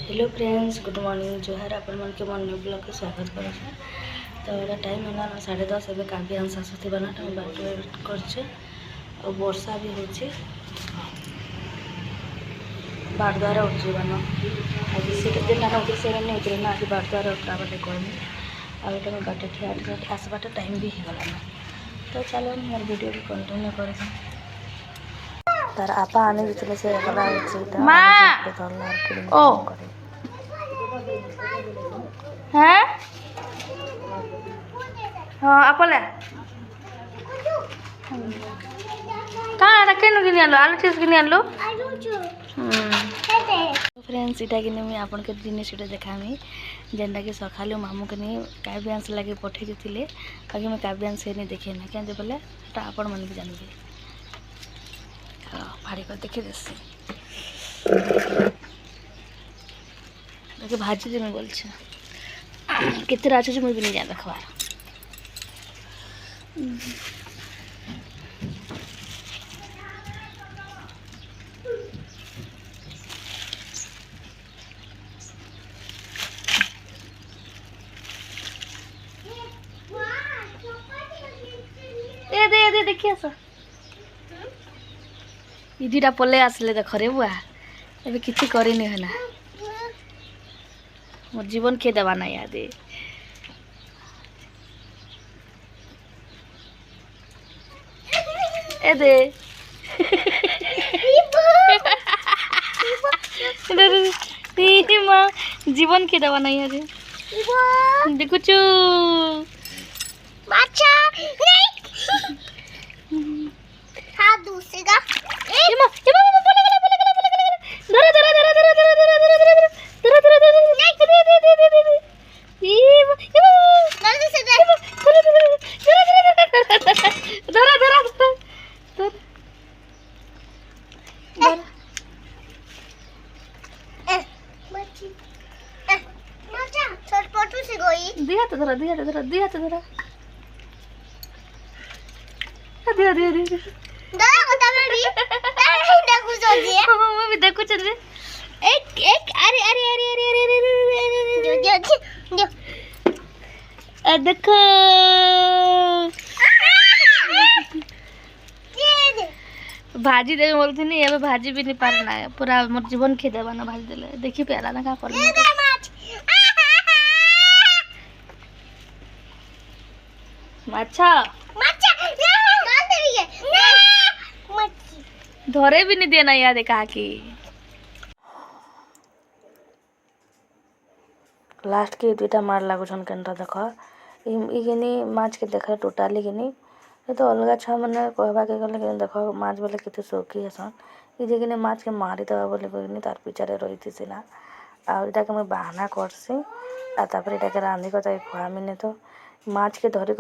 Hello friends, good morning. जोहार आपण मन के मन ब्लॉग के स्वागत कर। तो ये टाइम है ना 10:30। एवं काव्य आंसाशुति बनाटा बाट वेट कर वर्षा भी होचे बाट द्वारा उठे बन आज सीटा उठे से नहीं ना आज बाट द्वारा उठा बाटे कहमी आटा मैं बाटे ठिया आसबाटा टाइम भी हो गला। तो चलो मोर वीडियो भी कंटिन्यू कर तार आपा आने जितने से गला ओ हाँ हाँ आपले कहाँ केनु किनी आलो आलू चिप्स किनी आलो फ्रेंड्स इटा कि मुझे आपन के जिनिस देखामी जेनटा कि सकालू मामू के नहीं काव्यांश लगे पठे देते बाकी मैं काव्यांश नहीं देखे ना क्या बोले आपण मन भी जानबे फाड़ी कर देखी देसी देखिए भाजी देने बोल कितने अच्छे मुझे भी नहीं जान रखवार दे देखिए सर दीटा पले आसले देख रे बुआ ए किसी करनी है ना मोर जीवन के देवा ना याद ए दे माँ जीवन के देवा नहीं है देखो चू दूसरा दिया तो धरा दिया तो धरा दिया तो धरा दिया दिया दिया मैं भी देखो चल एक एक अरे अरे अरे अरे अरे अरे देखो भाजी दे बोलती नहीं अब भाजी भी नहीं पारना है पूरा मोर जीवन खे देवा ना भाजी देले देखी प्याला ना का कर माछा धरे भी नहीं देना याद कहा कि लास्ट के दुईटा मार लगुन केनटा देख इगिनी माछ के देख टोटाली गिनी ये तो अलग छुआ मैंने कहवा के गले देख माछ बोले केते शौकी हेसन ये माछ के मारी देवा बोले कहनी तार पिछारे रही सीना आटा के मुझे बाहाना करसी आपर यहाँ के रांधिक खुआमी नहीं तो माछ के धरिक